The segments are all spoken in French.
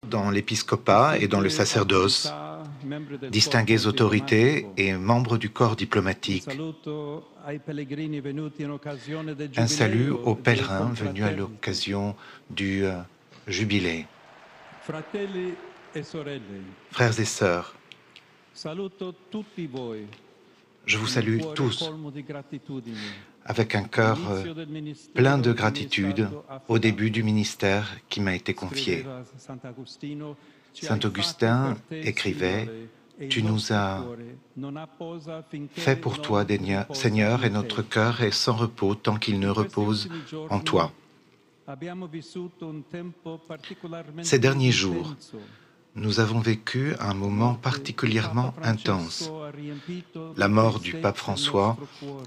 dans l'épiscopat et dans le sacerdoce, distinguées autorités et membres du corps diplomatique. Un salut aux pèlerins venus à l'occasion du jubilé. Frères et sœurs, je vous salue tous avec un cœur plein de gratitude au début du ministère qui m'a été confié. Saint Augustin écrivait « Tu nous as fait pour toi, Seigneur, et notre cœur est sans repos tant qu'il ne repose en toi. » Ces derniers jours, nous avons vécu un moment particulièrement intense. La mort du pape François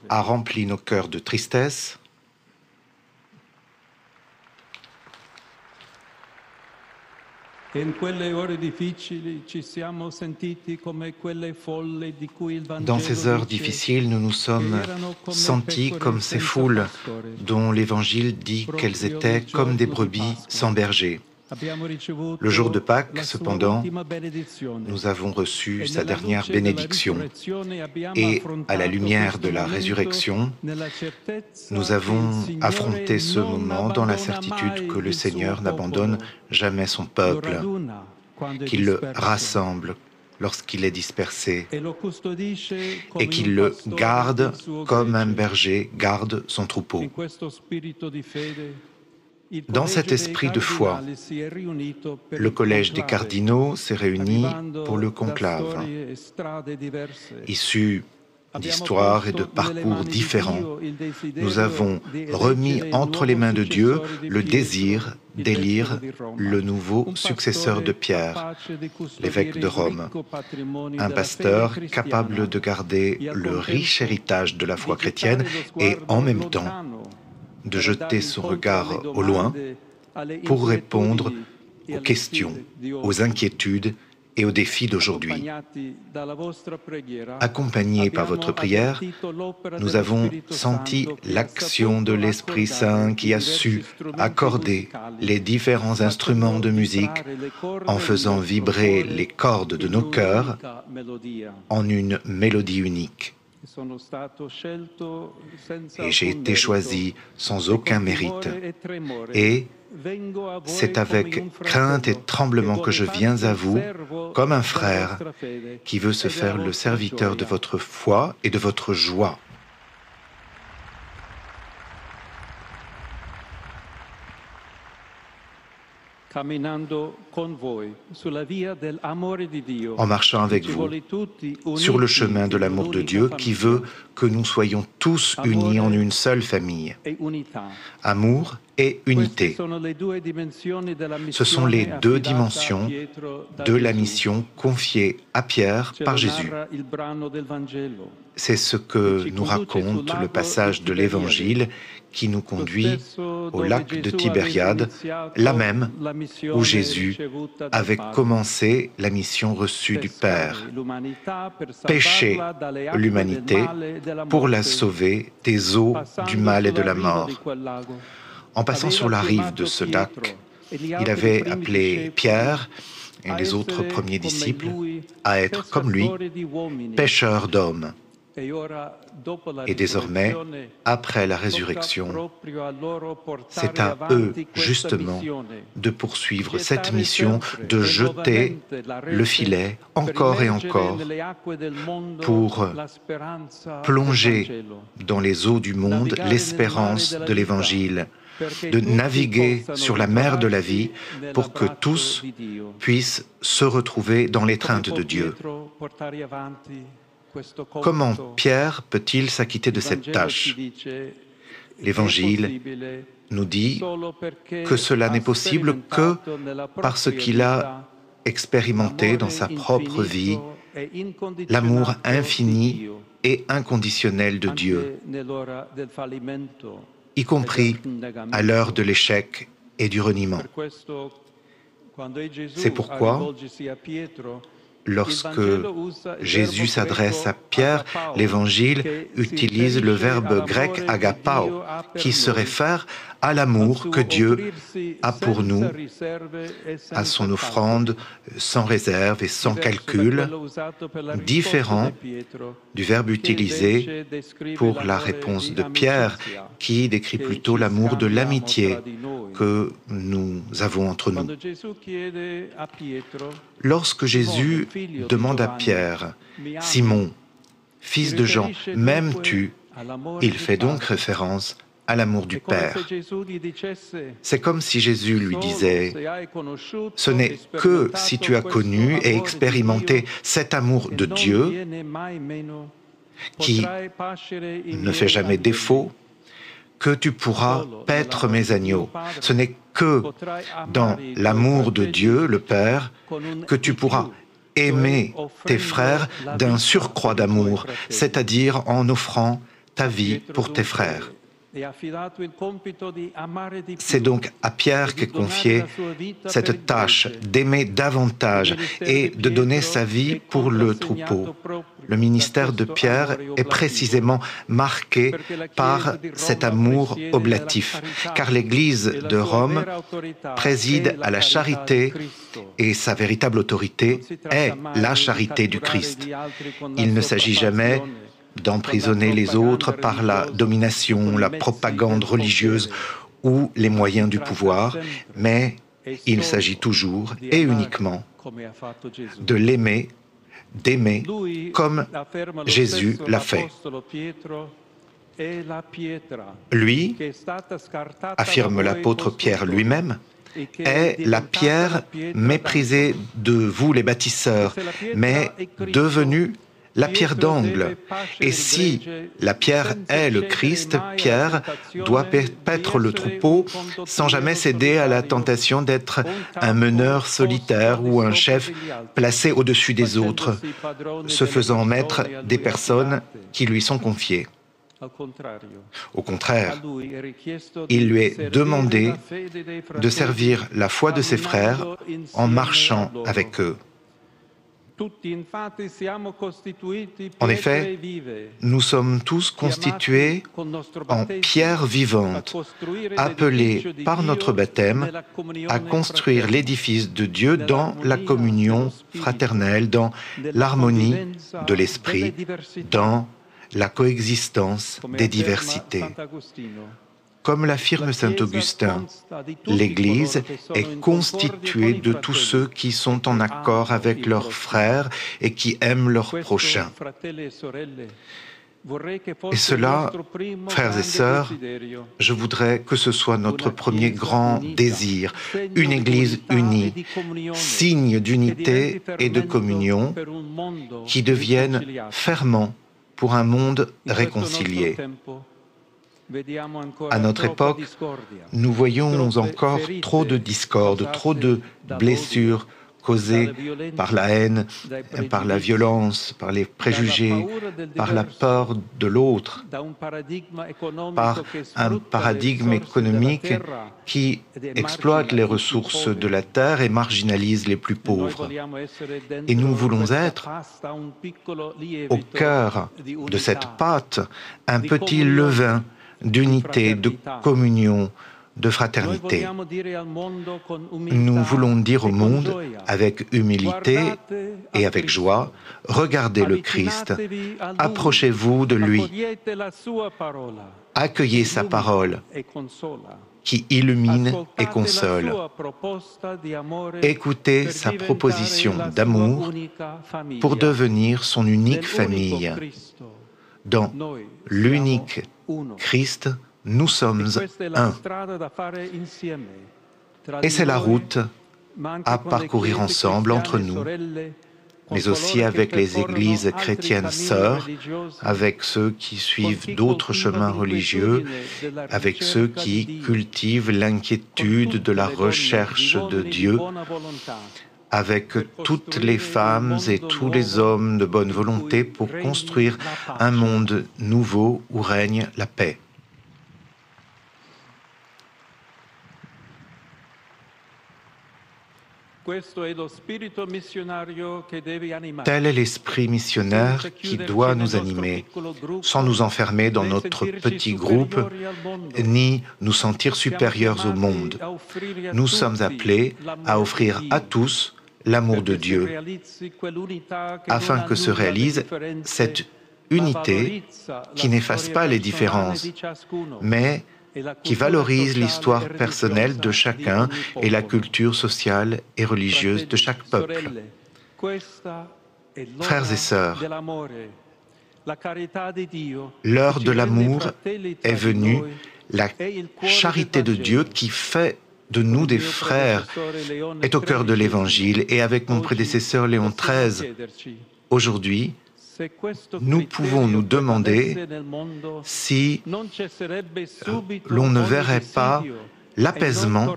a rempli nos cœurs de tristesse. Dans ces heures difficiles, nous nous sommes sentis comme ces foules dont l'Évangile dit qu'elles étaient comme des brebis sans berger. Le jour de Pâques, cependant, nous avons reçu sa dernière bénédiction et, à la lumière de la résurrection, nous avons affronté ce moment dans la certitude que le Seigneur n'abandonne jamais son peuple, qu'il le rassemble lorsqu'il est dispersé et qu'il le garde comme un berger garde son troupeau. Dans cet esprit de foi, le Collège des cardinaux s'est réuni pour le conclave. Issus d'histoires et de parcours différents, nous avons remis entre les mains de Dieu le désir d'élire le nouveau successeur de Pierre, l'évêque de Rome, un pasteur capable de garder le riche héritage de la foi chrétienne et en même temps de jeter son regard au loin pour répondre aux questions, aux inquiétudes et aux défis d'aujourd'hui. Accompagnés par votre prière, nous avons senti l'action de l'Esprit Saint qui a su accorder les différents instruments de musique en faisant vibrer les cordes de nos cœurs en une mélodie unique. Et j'ai été choisi sans aucun mérite. Et c'est avec crainte et tremblement que je viens à vous, comme un frère qui veut se faire le serviteur de votre foi et de votre joie. En marchant avec vous sur le chemin de l'amour de Dieu qui veut que nous soyons tous unis en une seule famille. Amour et unité. Ce sont les deux dimensions de la mission confiée à Pierre par Jésus. C'est ce que nous raconte le passage de l'Évangile qui nous conduit au lac de Tibériade, là même où Jésus avait commencé la mission reçue du Père, pêcher l'humanité pour la sauver des eaux du mal et de la mort. En passant sur la rive de ce lac, il avait appelé Pierre et les autres premiers disciples à être comme lui, pêcheurs d'hommes. Et désormais, après la résurrection, c'est à eux, justement, de poursuivre cette mission, de jeter le filet encore et encore pour plonger dans les eaux du monde l'espérance de l'Évangile, de naviguer sur la mer de la vie pour que tous puissent se retrouver dans l'étreinte de Dieu. Comment Pierre peut-il s'acquitter de cette tâche? L'Évangile nous dit que cela n'est possible que parce qu'il a expérimenté dans sa propre vie l'amour infini et inconditionnel de Dieu, y compris à l'heure de l'échec et du reniement. C'est pourquoi, lorsque Jésus s'adresse à Pierre, l'Évangile utilise le verbe grec agapao, qui se réfère à l'amour que Dieu a pour nous, à son offrande sans réserve et sans calcul, différent du verbe utilisé pour la réponse de Pierre, qui décrit plutôt l'amour de l'amitié que nous avons entre nous. Lorsque Jésus demande à Pierre, « Simon, fils de Jean, m'aimes-tu » il fait donc référence à l'amour du Père. C'est comme si Jésus lui disait « Ce n'est que si tu as connu et expérimenté cet amour de Dieu qui ne fait jamais défaut, que tu pourras paître mes agneaux. Ce n'est que dans l'amour de Dieu, le Père, que tu pourras aimer tes frères d'un surcroît d'amour, c'est-à-dire en offrant ta vie pour tes frères. » C'est donc à Pierre qu'est confiée cette tâche d'aimer davantage et de donner sa vie pour le troupeau. Le ministère de Pierre est précisément marqué par cet amour oblatif, car l'Église de Rome préside à la charité et sa véritable autorité est la charité du Christ. Il ne s'agit jamais d'emprisonner les autres par la domination, la propagande religieuse ou les moyens du pouvoir, mais il s'agit toujours et uniquement de l'aimer, d'aimer comme Jésus l'a fait. Lui, affirme l'apôtre Pierre lui-même, est la pierre méprisée de vous les bâtisseurs, mais devenue la pierre d'angle. Et si la pierre est le Christ, Pierre doit paître le troupeau sans jamais céder à la tentation d'être un meneur solitaire ou un chef placé au-dessus des autres, se faisant maître des personnes qui lui sont confiées. Au contraire, il lui est demandé de servir la foi de ses frères en marchant avec eux. En effet, nous sommes tous constitués en pierres vivantes, appelés par notre baptême à construire l'édifice de Dieu dans la communion fraternelle, dans l'harmonie de l'esprit, dans la coexistence des diversités. Comme l'affirme saint Augustin, l'Église est constituée de tous ceux qui sont en accord avec leurs frères et qui aiment leurs prochains. Et cela, frères et sœurs, je voudrais que ce soit notre premier grand désir, une Église unie, signe d'unité et de communion, qui devienne ferment pour un monde réconcilié. À notre époque, nous voyons encore trop de discordes, trop de blessures causées par la haine, par la violence, par les préjugés, par la peur de l'autre, par un paradigme économique qui exploite les ressources de la terre et marginalise les plus pauvres. Et nous voulons être au cœur de cette pâte un petit levain d'unité, de communion, de fraternité. Nous voulons dire au monde, avec humilité et avec joie, regardez le Christ, approchez-vous de lui, accueillez sa parole qui illumine et console. Écoutez sa proposition d'amour pour devenir son unique famille. Dans l'unique Christ, nous sommes un. Et c'est la route à parcourir ensemble entre nous, mais aussi avec les églises chrétiennes sœurs, avec ceux qui suivent d'autres chemins religieux, avec ceux qui cultivent l'inquiétude de la recherche de Dieu, avec toutes les femmes et tous les hommes de bonne volonté pour construire un monde nouveau où règne la paix. Tel est l'esprit missionnaire qui doit nous animer, sans nous enfermer dans notre petit groupe, ni nous sentir supérieurs au monde. Nous sommes appelés à offrir à tous l'amour de Dieu, afin que se réalise cette unité qui n'efface pas les différences, mais qui valorise l'histoire personnelle de chacun et la culture sociale et religieuse de chaque peuple. Frères et sœurs, l'heure de l'amour est venue, la charité de Dieu qui fait de nous des frères est au cœur de l'Évangile. Et avec mon prédécesseur Léon XIII, aujourd'hui, nous pouvons nous demander si l'on ne verrait pas l'apaisement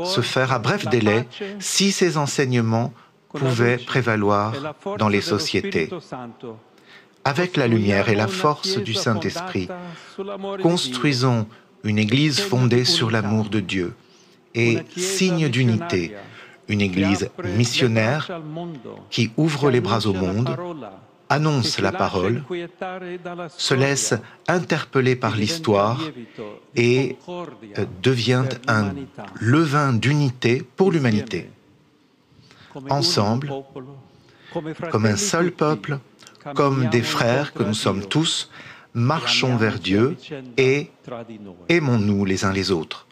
se faire à bref délai si ces enseignements pouvaient prévaloir dans les sociétés. Avec la lumière et la force du Saint-Esprit, construisons une Église fondée sur l'amour de Dieu et signe d'unité, une Église missionnaire qui ouvre les bras au monde, annonce la parole, se laisse interpeller par l'histoire et devient un levain d'unité pour l'humanité. Ensemble, comme un seul peuple, comme des frères que nous sommes tous, marchons vers Dieu et aimons-nous les uns les autres.